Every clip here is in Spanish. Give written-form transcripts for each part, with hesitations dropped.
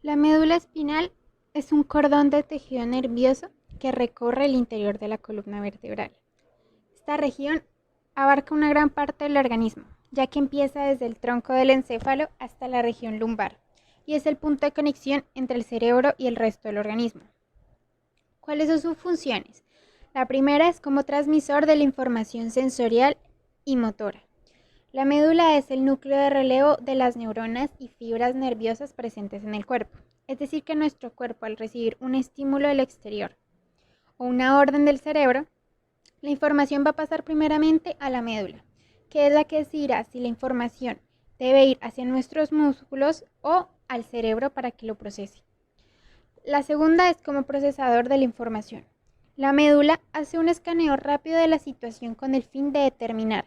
La médula espinal es un cordón de tejido nervioso que recorre el interior de la columna vertebral. Esta región abarca una gran parte del organismo, ya que empieza desde el tronco del encéfalo hasta la región lumbar, y es el punto de conexión entre el cerebro y el resto del organismo. ¿Cuáles son sus funciones? La primera es como transmisor de la información sensorial y motora. La médula es el núcleo de relevo de las neuronas y fibras nerviosas presentes en el cuerpo. Es decir, que nuestro cuerpo, al recibir un estímulo del exterior o una orden del cerebro, la información va a pasar primeramente a la médula, que es la que decidirá si la información debe ir hacia nuestros músculos o al cerebro para que lo procese. La segunda es como procesador de la información. La médula hace un escaneo rápido de la situación con el fin de determinar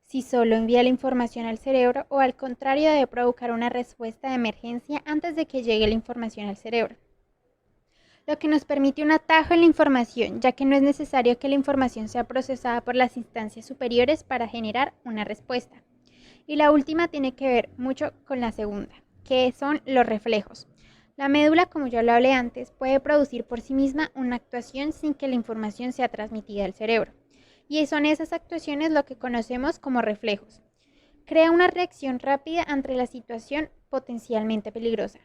si solo envía la información al cerebro o al contrario debe provocar una respuesta de emergencia antes de que llegue la información al cerebro, lo que nos permite un atajo en la información, ya que no es necesario que la información sea procesada por las instancias superiores para generar una respuesta. Y la última tiene que ver mucho con la segunda, que son los reflejos. La médula, como yo lo hablé antes, puede producir por sí misma una actuación sin que la información sea transmitida al cerebro. Y son esas actuaciones lo que conocemos como reflejos. Crea una reacción rápida ante la situación potencialmente peligrosa.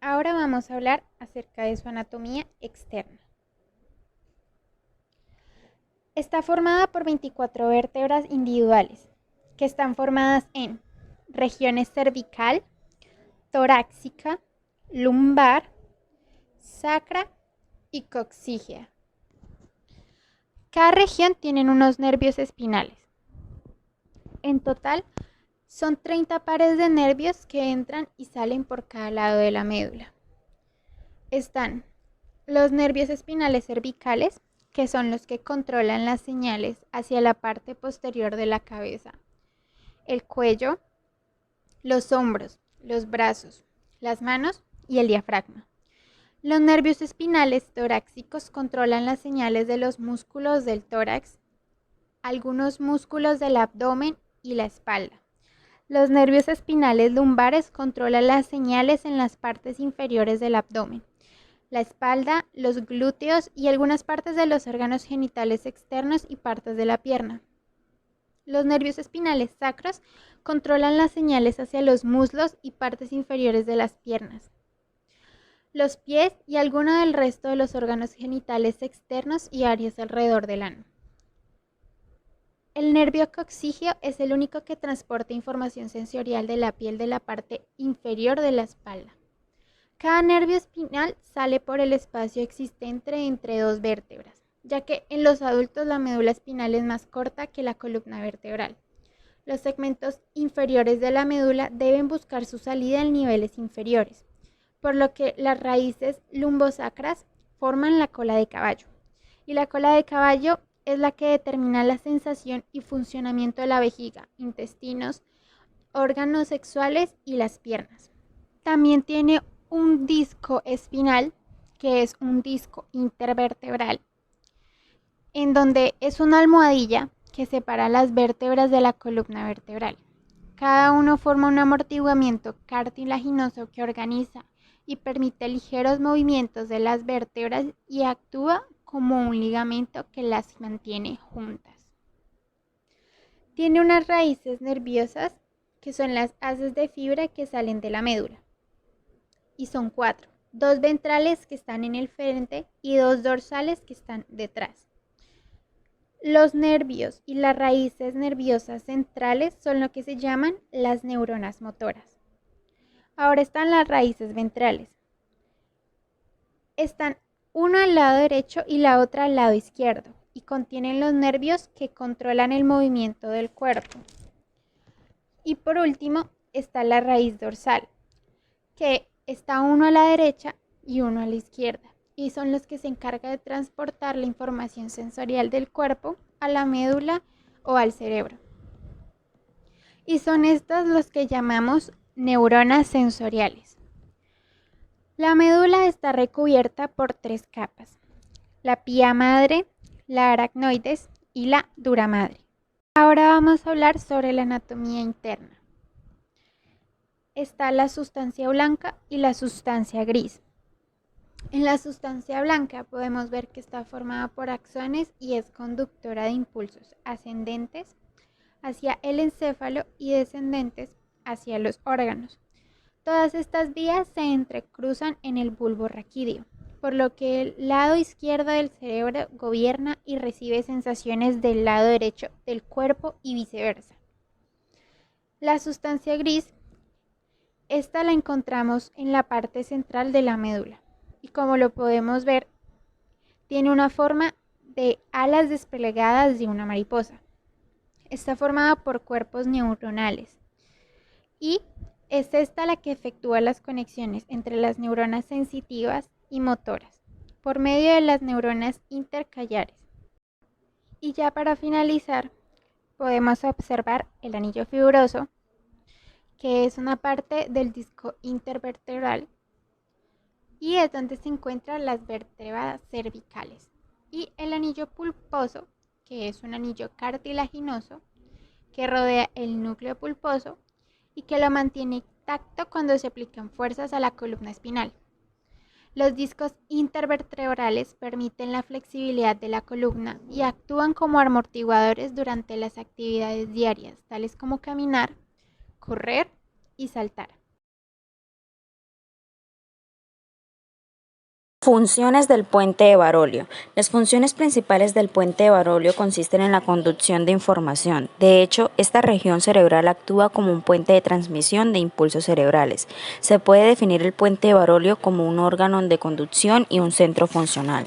Ahora vamos a hablar acerca de su anatomía externa. Está formada por 24 vértebras individuales, que están formadas en regiones cervical, torácica, lumbar, sacra y coxígea. Cada región tiene unos nervios espinales. En total, son 30 pares de nervios que entran y salen por cada lado de la médula. Están los nervios espinales cervicales, que son los que controlan las señales hacia la parte posterior de la cabeza, el cuello, los hombros, los brazos, las manos y el diafragma. Los nervios espinales torácicos controlan las señales de los músculos del tórax, algunos músculos del abdomen y la espalda. Los nervios espinales lumbares controlan las señales en las partes inferiores del abdomen, la espalda, los glúteos y algunas partes de los órganos genitales externos y partes de la pierna. Los nervios espinales sacros controlan las señales hacia los muslos y partes inferiores de las piernas, los pies y alguno del resto de los órganos genitales externos y áreas alrededor del ano. El nervio coxígeo es el único que transporta información sensorial de la piel de la parte inferior de la espalda. Cada nervio espinal sale por el espacio existente entre dos vértebras, ya que en los adultos la médula espinal es más corta que la columna vertebral. Los segmentos inferiores de la médula deben buscar su salida en niveles inferiores, por lo que las raíces lumbosacras forman la cola de caballo. Y la cola de caballo es la que determina la sensación y funcionamiento de la vejiga, intestinos, órganos sexuales y las piernas. También tiene un disco espinal, que es un disco intervertebral, en donde es una almohadilla que separa las vértebras de la columna vertebral. Cada uno forma un amortiguamiento cartilaginoso que organiza y permite ligeros movimientos de las vértebras y actúa como un ligamento que las mantiene juntas. Tiene unas raíces nerviosas que son las haces de fibra que salen de la médula. Y son 4, 2 ventrales que están en el frente y 2 dorsales que están detrás. Los nervios y las raíces nerviosas centrales son lo que se llaman las neuronas motoras. Ahora están las raíces ventrales. Están una al lado derecho y la otra al lado izquierdo y contienen los nervios que controlan el movimiento del cuerpo. Y por último está la raíz dorsal, que está uno a la derecha y uno a la izquierda, y son los que se encargan de transportar la información sensorial del cuerpo a la médula o al cerebro. Y son estas los que llamamos neuronas sensoriales. La médula está recubierta por 3 capas: la pía madre, la aracnoides y la dura madre. Ahora vamos a hablar sobre la anatomía interna. está la sustancia blanca y la sustancia gris. En la sustancia blanca podemos ver que está formada por axones y es conductora de impulsos ascendentes hacia el encéfalo y descendentes hacia los órganos. Todas estas vías se entrecruzan en el bulbo raquídeo, por lo que el lado izquierdo del cerebro gobierna y recibe sensaciones del lado derecho del cuerpo y viceversa. La sustancia gris, esta la encontramos en la parte central de la médula y como lo podemos ver, tiene una forma de alas desplegadas de una mariposa. Está formada por cuerpos neuronales y es esta la que efectúa las conexiones entre las neuronas sensitivas y motoras por medio de las neuronas intercallares. Y ya para finalizar, podemos observar el anillo fibroso, que es una parte del disco intervertebral y es donde se encuentran las vértebras cervicales. Y el anillo pulposo, que es un anillo cartilaginoso que rodea el núcleo pulposo y que lo mantiene intacto cuando se aplican fuerzas a la columna espinal. Los discos intervertebrales permiten la flexibilidad de la columna y actúan como amortiguadores durante las actividades diarias, tales como caminar, correr y saltar. Funciones del puente de Barolio. Las funciones principales del puente de Barolio consisten en la conducción de información. De hecho, esta región cerebral actúa como un puente de transmisión de impulsos cerebrales. Se puede definir el puente de Barolio como un órgano de conducción y un centro funcional.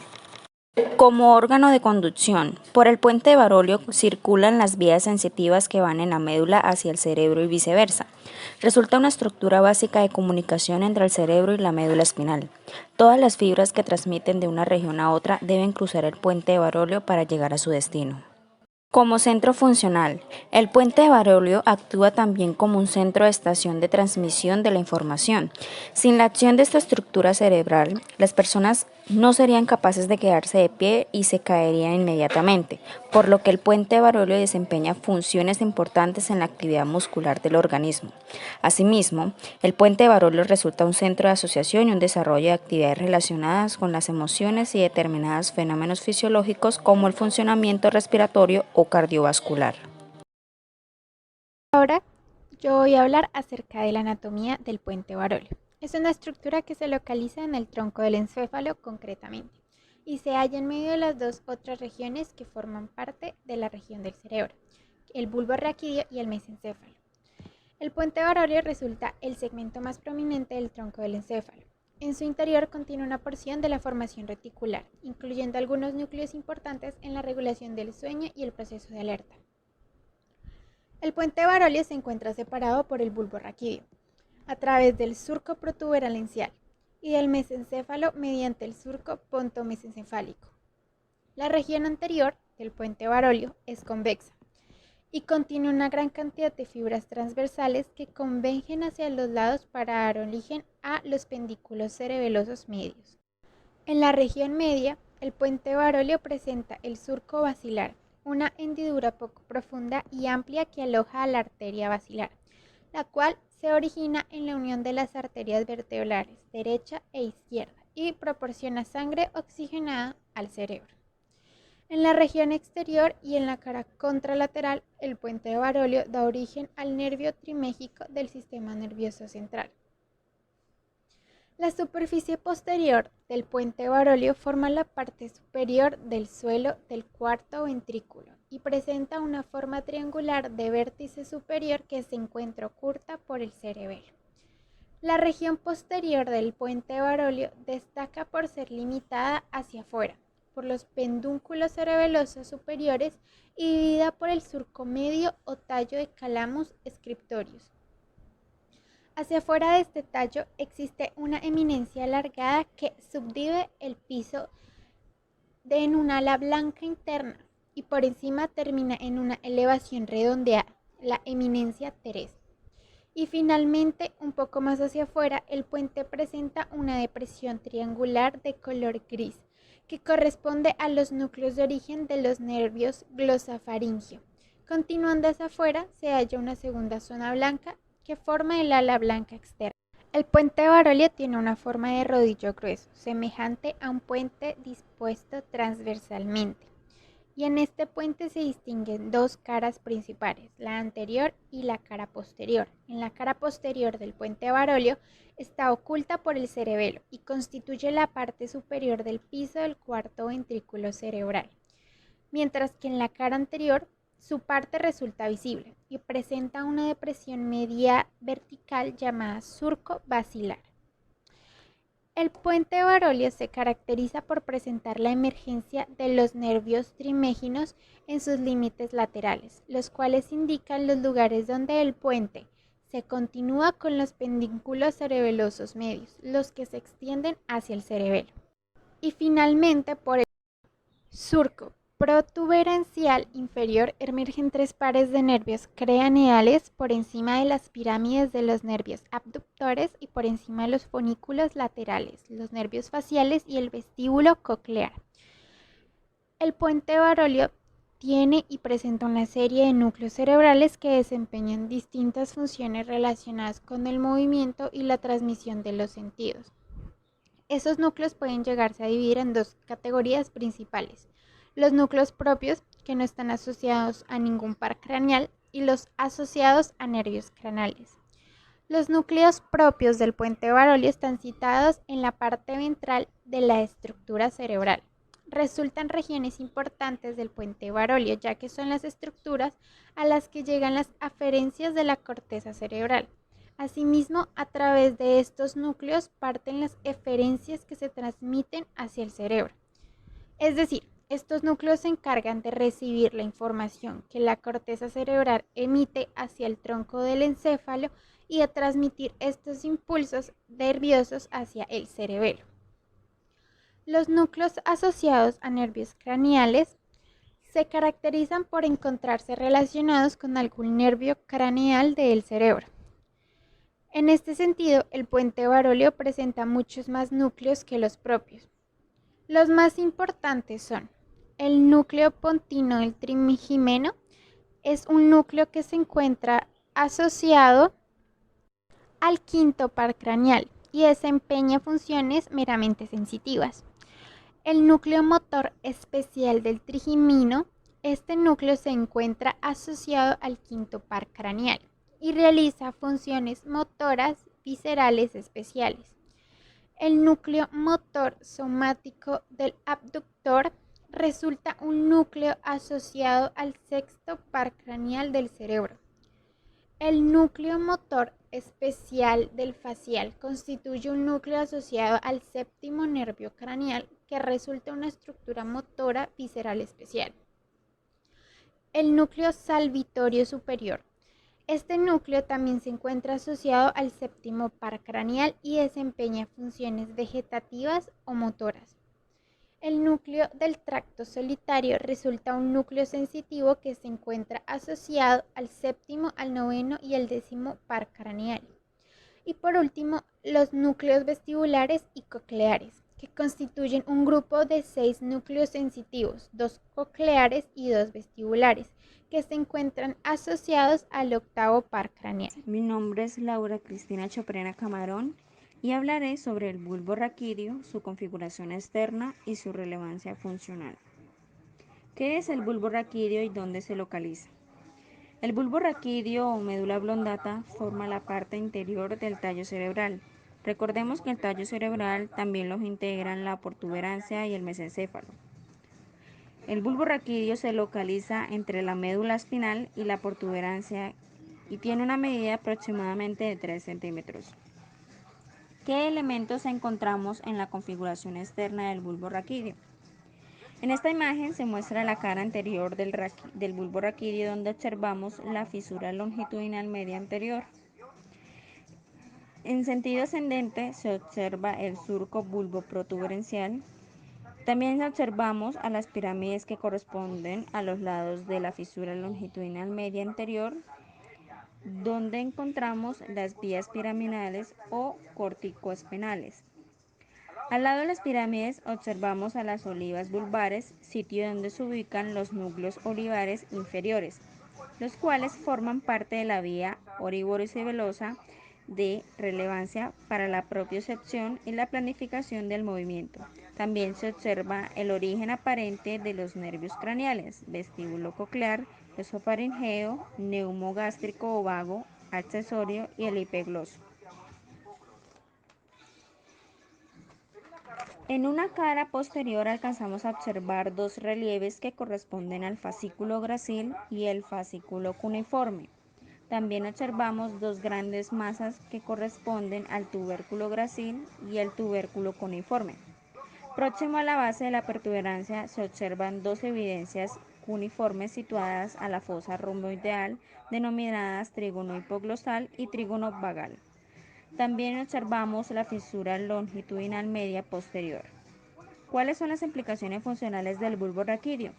Como órgano de conducción, por el puente de Barolio circulan las vías sensitivas que van en la médula hacia el cerebro y viceversa. Resulta una estructura básica de comunicación entre el cerebro y la médula espinal. Todas las fibras que transmiten de una región a otra deben cruzar el puente de Barolio para llegar a su destino. Como centro funcional, el puente de Barolio actúa también como un centro de estación de transmisión de la información. Sin la acción de esta estructura cerebral, las personas no serían capaces de quedarse de pie y se caerían inmediatamente, por lo que el puente de Barolio desempeña funciones importantes en la actividad muscular del organismo. Asimismo, el puente de Barolio resulta un centro de asociación y un desarrollo de actividades relacionadas con las emociones y determinados fenómenos fisiológicos como el funcionamiento respiratorio o cardiovascular. Ahora yo voy a hablar acerca de la anatomía del puente Barolio. Es una estructura que se localiza en el tronco del encéfalo concretamente y se halla en medio de las dos otras regiones que forman parte de la región del cerebro, el bulbo raquídeo y el mesencéfalo. El puente Barolio resulta el segmento más prominente del tronco del encéfalo. En su interior contiene una porción de la formación reticular, incluyendo algunos núcleos importantes en la regulación del sueño y el proceso de alerta. El puente Barolio se encuentra separado por el bulbo raquídeo, a través del surco protuberancial y del mesencéfalo mediante el surco pontomesencefálico. La región anterior del puente Barolio es convexa y contiene una gran cantidad de fibras transversales que convergen hacia los lados para dar origen a los pendículos cerebelosos medios. En la región media, el puente Barolio presenta el surco basilar, una hendidura poco profunda y amplia que aloja a la arteria basilar, la cual se origina en la unión de las arterias vertebrales derecha e izquierda y proporciona sangre oxigenada al cerebro. En la región exterior y en la cara contralateral, el puente de Barolio da origen al nervio trimégico del sistema nervioso central. La superficie posterior del puente Barolio forma la parte superior del suelo del cuarto ventrículo y presenta una forma triangular de vértice superior que se encuentra oculta por el cerebelo. La región posterior del puente Barolio destaca por ser limitada hacia afuera por los pedúnculos cerebelosos superiores y dividida por el surco medio o tallo de calamus scriptorius. Hacia afuera de este tallo existe una eminencia alargada que subdivide el piso en un ala blanca interna y por encima termina en una elevación redondeada, la eminencia teres. Y finalmente, un poco más hacia afuera, el puente presenta una depresión triangular de color gris, que corresponde a los núcleos de origen de los nervios glosofaringio. Continuando hacia afuera, se halla una segunda zona blanca que forma el ala blanca externa. El puente Barolio tiene una forma de rodillo grueso, semejante a un puente dispuesto transversalmente. Y en este puente se distinguen dos caras principales, la anterior y la cara posterior. En la cara posterior del puente Barolio está oculta por el cerebelo y constituye la parte superior del piso del cuarto ventrículo cerebral, mientras que en la cara anterior su parte resulta visible y presenta una depresión media vertical llamada surco basilar. El puente Barolio se caracteriza por presentar la emergencia de los nervios triméginos en sus límites laterales, los cuales indican los lugares donde el puente se continúa con los pedúnculos cerebelosos medios, los que se extienden hacia el cerebelo. Y finalmente, por el surco protuberancial inferior emergen tres pares de nervios craneales por encima de las pirámides de los nervios abductores y por encima de los fonículos laterales, los nervios faciales y el vestíbulo coclear. El puente Barolio tiene y presenta una serie de núcleos cerebrales que desempeñan distintas funciones relacionadas con el movimiento y la transmisión de los sentidos. Esos núcleos pueden llegarse a dividir en dos categorías principales: los núcleos propios, que no están asociados a ningún par craneal, y los asociados a nervios craneales. Los núcleos propios del puente Barolio están situados en la parte ventral de la estructura cerebral. Resultan regiones importantes del puente Barolio, ya que son las estructuras a las que llegan las aferencias de la corteza cerebral. Asimismo, a través de estos núcleos parten las eferencias que se transmiten hacia el cerebro. Es decir, estos núcleos se encargan de recibir la información que la corteza cerebral emite hacia el tronco del encéfalo y de transmitir estos impulsos nerviosos hacia el cerebelo. Los núcleos asociados a nervios craneales se caracterizan por encontrarse relacionados con algún nervio craneal del cerebro. En este sentido, el puente Barolio presenta muchos más núcleos que los propios. Los más importantes son el núcleo pontino del trimigimeno, es un núcleo que se encuentra asociado al quinto par craneal y desempeña funciones meramente sensitivas. El núcleo motor especial del trigimino, este núcleo se encuentra asociado al quinto par craneal y realiza funciones motoras viscerales especiales. El núcleo motor somático del abductor resulta un núcleo asociado al sexto par craneal del cerebro. El núcleo motor especial del facial constituye un núcleo asociado al séptimo nervio craneal que resulta una estructura motora visceral especial. El núcleo salvitorio superior. Este núcleo también se encuentra asociado al séptimo par craneal y desempeña funciones vegetativas o motoras. El núcleo del tracto solitario resulta un núcleo sensitivo que se encuentra asociado al séptimo, al noveno y al décimo par craneal. Y por último, los núcleos vestibulares y cocleares, que constituyen un grupo de 6 núcleos sensitivos, 2 cocleares y 2 vestibulares, que se encuentran asociados al octavo par craneal. Mi nombre es Laura Cristina Choprena Camarón y hablaré sobre el bulbo raquídeo, su configuración externa y su relevancia funcional. ¿Qué es el bulbo raquídeo y dónde se localiza? El bulbo raquídeo o médula oblongata forma la parte interior del tallo cerebral. Recordemos que el tallo cerebral también los integran la protuberancia y el mesencéfalo. El bulbo raquídeo se localiza entre la médula espinal y la protuberancia y tiene una medida aproximadamente de 3 centímetros. ¿Qué elementos encontramos en la configuración externa del bulbo raquídeo? En esta imagen se muestra la cara anterior del bulbo raquídeo, donde observamos la fisura longitudinal media anterior. En sentido ascendente se observa el surco bulbo protuberancial. También observamos a las pirámides que corresponden a los lados de la fisura longitudinal media anterior, donde encontramos las vías piramidales o corticoespinales. Al lado de las pirámides observamos a las olivas vulvares, sitio donde se ubican los núcleos olivares inferiores. los cuales forman parte de la vía orívoro-cerebelosa de relevancia para la propiocepción y la planificación del movimiento. También se observa el origen aparente de los nervios craneales, vestíbulo coclear, esofaringeo, neumogástrico o vago, accesorio y el epigloso. En una cara posterior alcanzamos a observar dos relieves que corresponden al fascículo gracil y el fascículo cuneiforme. También observamos dos grandes masas que corresponden al tubérculo gracil y el tubérculo cuneiforme. Próximo a la base de la protuberancia se observan dos evidencias cuneiformes situadas a la fosa romboideal denominadas trígono hipoglosal y trígono vagal. También observamos la fisura longitudinal media posterior. ¿Cuáles son las implicaciones funcionales del bulbo raquídeo?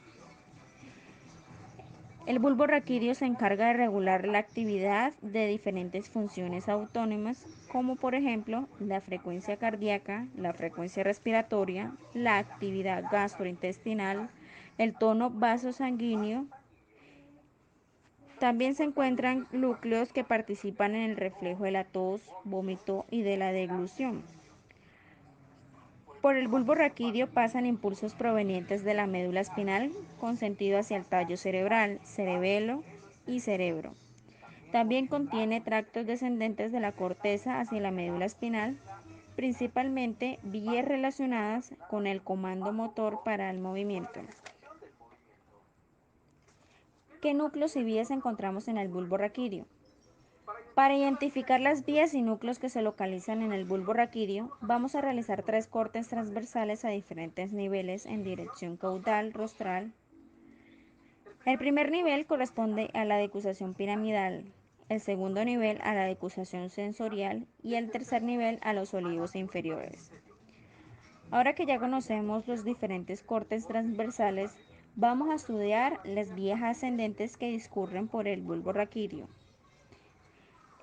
El bulbo raquídeo se encarga de regular la actividad de diferentes funciones autónomas, como por ejemplo la frecuencia cardíaca, la frecuencia respiratoria, la actividad gastrointestinal, el tono vasosanguíneo. También se encuentran núcleos que participan en el reflejo de la tos, vómito y de la deglución. Por el bulbo raquídeo pasan impulsos provenientes de la médula espinal con sentido hacia el tallo cerebral, cerebelo y cerebro. También contiene tractos descendentes de la corteza hacia la médula espinal, principalmente vías relacionadas con el comando motor para el movimiento. ¿Qué núcleos y vías encontramos en el bulbo raquídeo? Para identificar las vías y núcleos que se localizan en el bulbo raquídeo, vamos a realizar tres cortes transversales a diferentes niveles en dirección caudal, rostral. El primer nivel corresponde a la decusación piramidal, el segundo nivel a la decusación sensorial y el tercer nivel a los olivos inferiores. Ahora que ya conocemos los diferentes cortes transversales, vamos a estudiar las vías ascendentes que discurren por el bulbo raquídeo.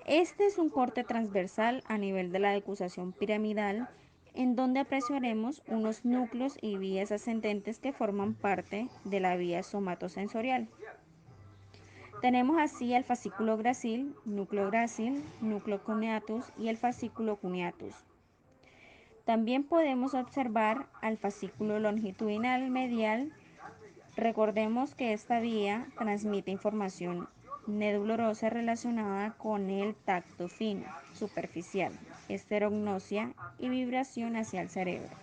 Este es un corte transversal a nivel de la decusación piramidal, en donde apreciaremos unos núcleos y vías ascendentes que forman parte de la vía somatosensorial. Tenemos así el fascículo gracil, núcleo cuneatus y el fascículo cuneatus. También podemos observar al fascículo longitudinal medial. Recordemos que esta vía transmite información nedulorosa relacionada con el tacto fino, superficial, esterognosia y vibración hacia el cerebro.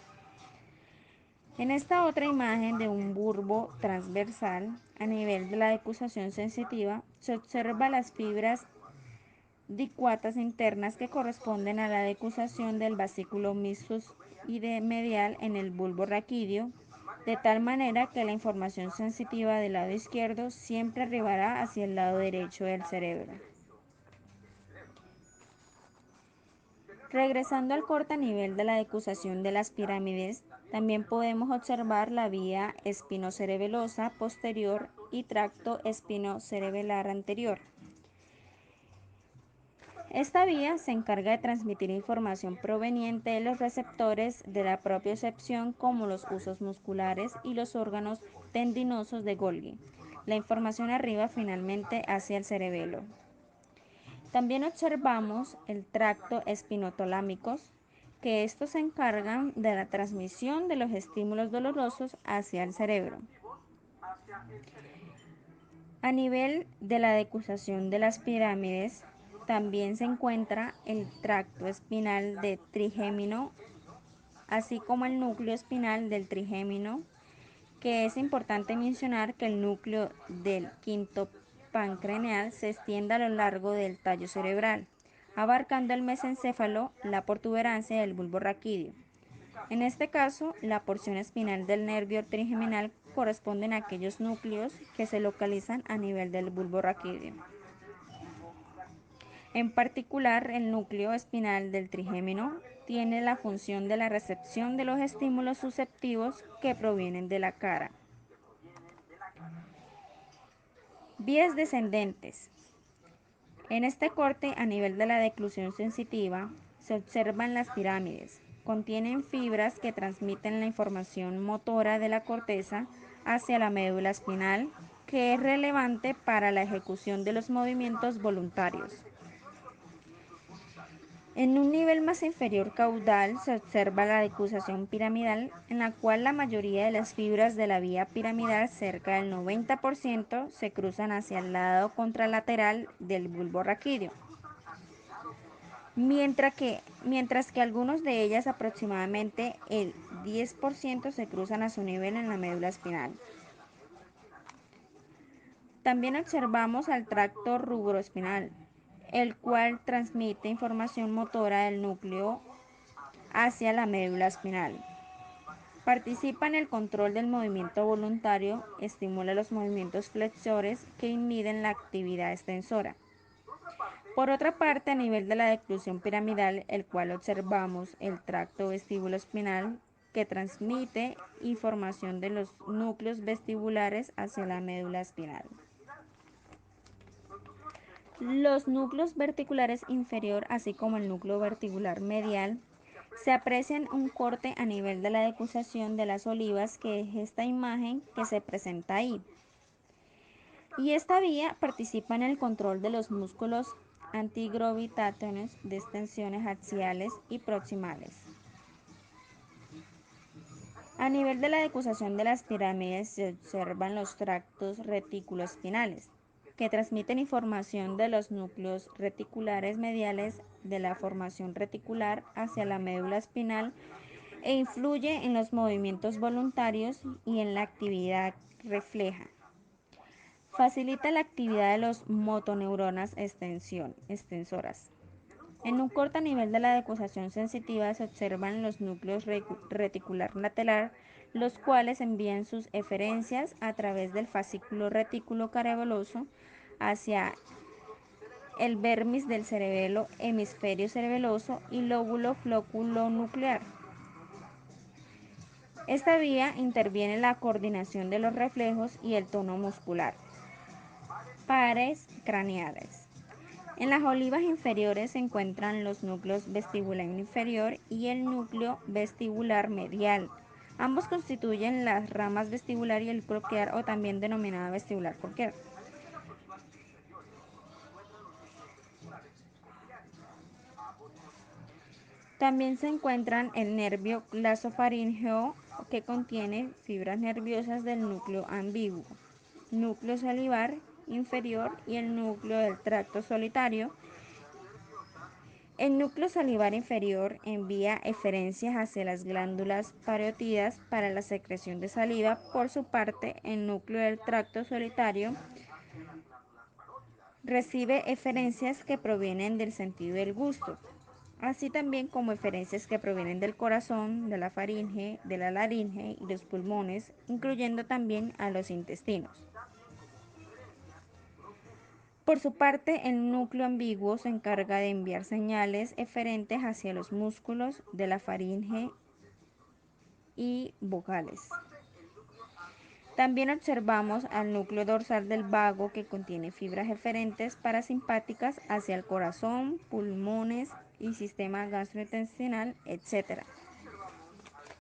En esta otra imagen de un bulbo transversal, a nivel de la decusación sensitiva, se observa las fibras dicuatas internas que corresponden a la decusación del vasículo mixtus y de medial en el bulbo raquídeo, de tal manera que la información sensitiva del lado izquierdo siempre arribará hacia el lado derecho del cerebro. Regresando al corte a nivel de la decusación de las pirámides, también podemos observar la vía espinocerebelosa posterior y tracto espinocerebelar anterior. Esta vía se encarga de transmitir información proveniente de los receptores de la propiocepción como los husos musculares y los órganos tendinosos de Golgi. La información arriba finalmente hacia el cerebelo. También observamos el tracto espinotalámicos, que estos se encargan de la transmisión de los estímulos dolorosos hacia el cerebro. A nivel de la decusación de las pirámides, también se encuentra el tracto espinal de trigémino, así como el núcleo espinal del trigémino, que es importante mencionar que el núcleo del quinto pancreneal se extiende a lo largo del tallo cerebral, abarcando el mesencéfalo, la protuberancia del bulbo raquídeo. En este caso, la porción espinal del nervio trigeminal corresponden a aquellos núcleos que se localizan a nivel del bulbo raquídeo. En particular, el núcleo espinal del trigémino tiene la función de la recepción de los estímulos susceptivos que provienen de la cara. Vías descendentes. En este corte, a nivel de la declusión sensitiva, se observan las pirámides. Contienen fibras que transmiten la información motora de la corteza hacia la médula espinal, que es relevante para la ejecución de los movimientos voluntarios. En un nivel más inferior caudal se observa la decusación piramidal, en la cual la mayoría de las fibras de la vía piramidal, cerca del 90%, se cruzan hacia el lado contralateral del bulbo raquídeo, mientras que algunos de ellas, aproximadamente el 10%, se cruzan a su nivel en la médula espinal. También observamos al tracto rubroespinal, el cual transmite información motora del núcleo hacia la médula espinal. Participa en el control del movimiento voluntario, estimula los movimientos flexores que inhiben la actividad extensora. Por otra parte, a nivel de la declusión piramidal, el cual observamos el tracto vestíbulo-espinal, que transmite información de los núcleos vestibulares hacia la médula espinal. Los núcleos verticulares inferior, así como el núcleo verticular medial, se aprecian un corte a nivel de la decusación de las olivas, que es esta imagen que se presenta ahí. Y esta vía participa en el control de los músculos antigravitáneos de extensiones axiales y proximales. A nivel de la decusación de las pirámides se observan los tractos reticuloespinales, que transmiten información de los núcleos reticulares mediales de la formación reticular hacia la médula espinal e influye en los movimientos voluntarios y en la actividad refleja. Facilita la actividad de los motoneuronas extensoras. En un corto nivel de la decusación sensitiva se observan los núcleos reticular lateral, los cuales envían sus eferencias a través del fascículo retículo careoloso hacia el vermis del cerebelo, hemisferio cerebeloso y lóbulo flóculo-nuclear. Esta vía interviene en la coordinación de los reflejos y el tono muscular. Pares craneales. En las olivas inferiores se encuentran los núcleos vestibular inferior y el núcleo vestibular medial. Ambos constituyen las ramas vestibular y el cochlear, o también denominada vestibular cochlear. También se encuentran el nervio glosofaríngeo, que contiene fibras nerviosas del núcleo ambiguo, núcleo salivar inferior y el núcleo del tracto solitario. El núcleo salivar inferior envía eferencias hacia las glándulas parótidas para la secreción de saliva. Por su parte, el núcleo del tracto solitario recibe eferencias que provienen del sentido del gusto, así también como eferencias que provienen del corazón, de la faringe, de la laringe y los pulmones, incluyendo también a los intestinos. Por su parte, el núcleo ambiguo se encarga de enviar señales eferentes hacia los músculos de la faringe y vocales. También observamos al núcleo dorsal del vago, que contiene fibras eferentes parasimpáticas hacia el corazón, pulmones y sistema gastrointestinal, etc.